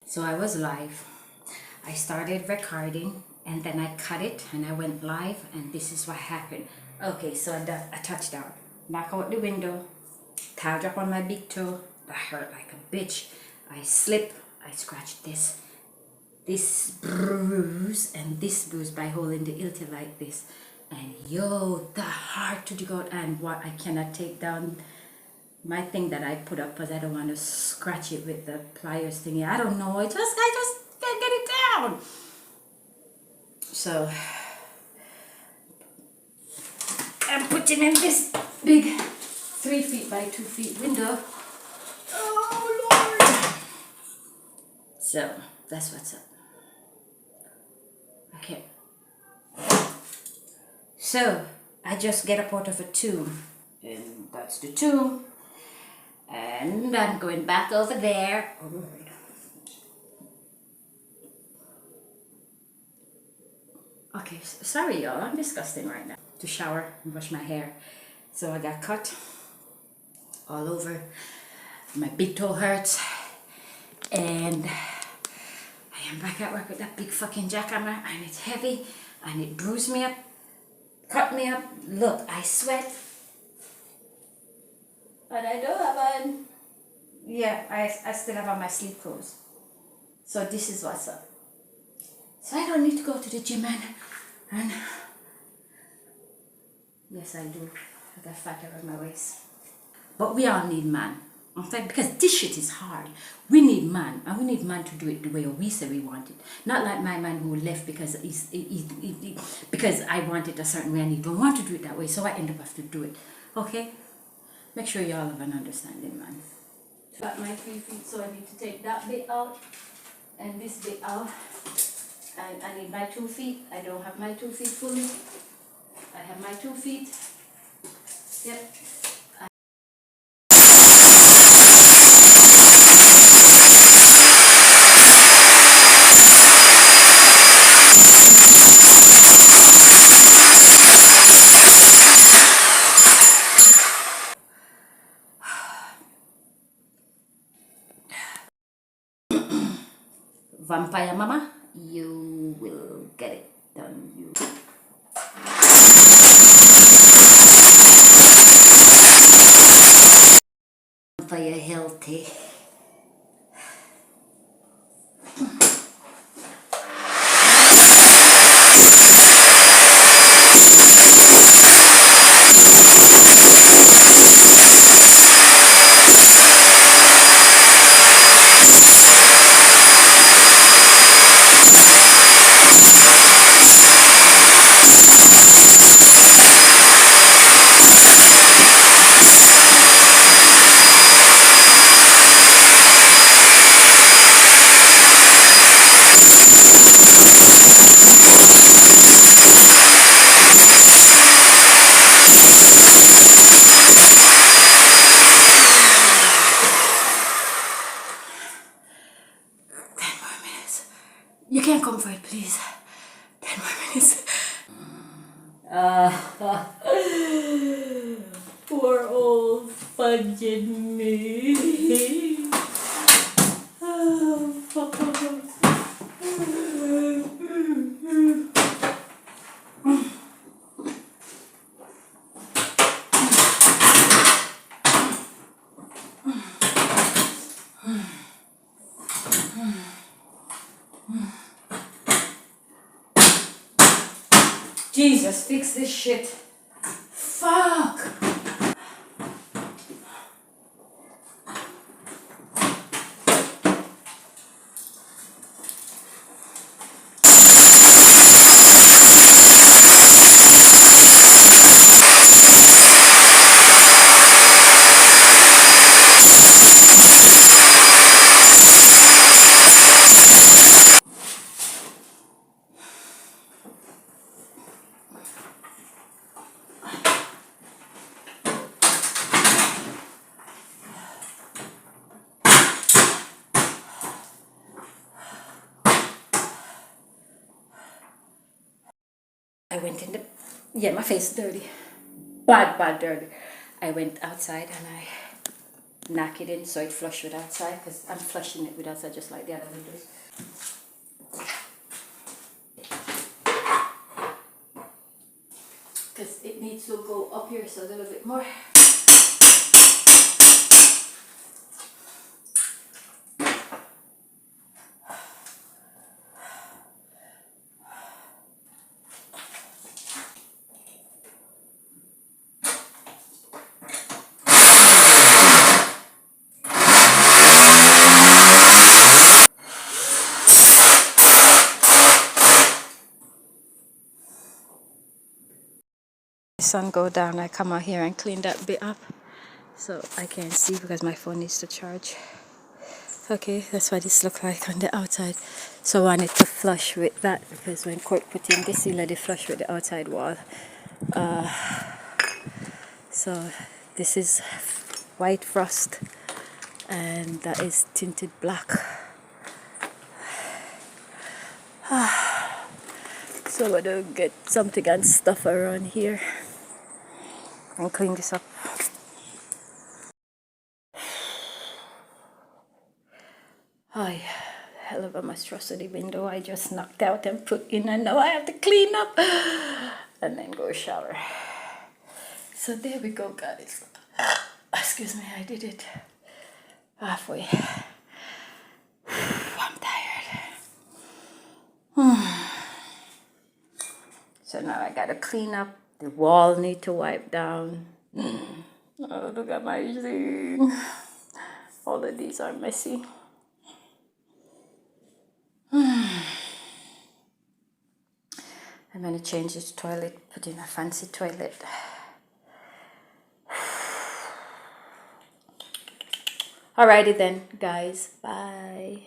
So I was live. I started recording and then I cut it and I went live and this is what happened. Okay, so I touched down, knock out the window, towel drop on my big toe, that hurt like a bitch. I slip, I scratched this bruise and this bruise by holding the hilti like this. And yo, the heart to go out, and what I cannot take down my thing that I put up because I don't want to scratch it with the pliers thingy. I don't know. I just can't get it down. So I'm putting in this big 3 feet by 2 feet window. Oh Lord! So that's what's up. Okay. So I just get up out of a tomb, and that's the tomb. And I'm going back over there. Oh Lord. Okay, sorry y'all, I'm disgusting right now. To shower and brush my hair. So I got cut all over. My big toe hurts. And I am back at work with that big fucking jackhammer, and it's heavy and it bruised me up, cut me up. Look, I sweat. But I don't have on. Yeah, I still have on my sleep clothes. So this is what's up. So I don't need to go to the gym and yes I do. I got fat around my waist. But we all need man. Okay? Because this shit is hard. We need man, and we need man to do it the way we say we want it. Not like my man who left because because I want it a certain way and he don't want to do it that way, so I end up have to do it. Okay? Make sure you all have an understanding, man. Got my 3 feet, so I need to take that bit out and this bit out. And I need my 2 feet. I don't have my 2 feet fully. I have my 2 feet. Yep. Vampire mama, you will get it done. You. For your healthy. You can come for it, please. 10 more minutes. Poor old fudging me. Jesus, fix this shit. Fuck! I went in the, yeah, my face is dirty. Bad dirty. I went outside and I knock it in so it flush with outside, because I'm flushing it with outside just like the other windows. Because it needs to go up here so a little bit more. Sun go down, I come out here and clean that bit up so I can see because my phone needs to charge. Okay, that's what this look like on the outside. So I wanted to flush with that because when Court put in this, he let it flush with the outside wall. So this is white frost and that is tinted black. So I'm gonna get something and stuff around here and clean this up. Hi, hell of a monstrosity window I just knocked out and put in, and now I have to clean up and then go shower. So there we go, guys. Excuse me, I did it halfway. I'm tired. So now I gotta clean up. The wall need to wipe down. Oh, look at my thing. All of these are messy. I'm gonna change this toilet, put in a fancy toilet. Alrighty then, guys. Bye.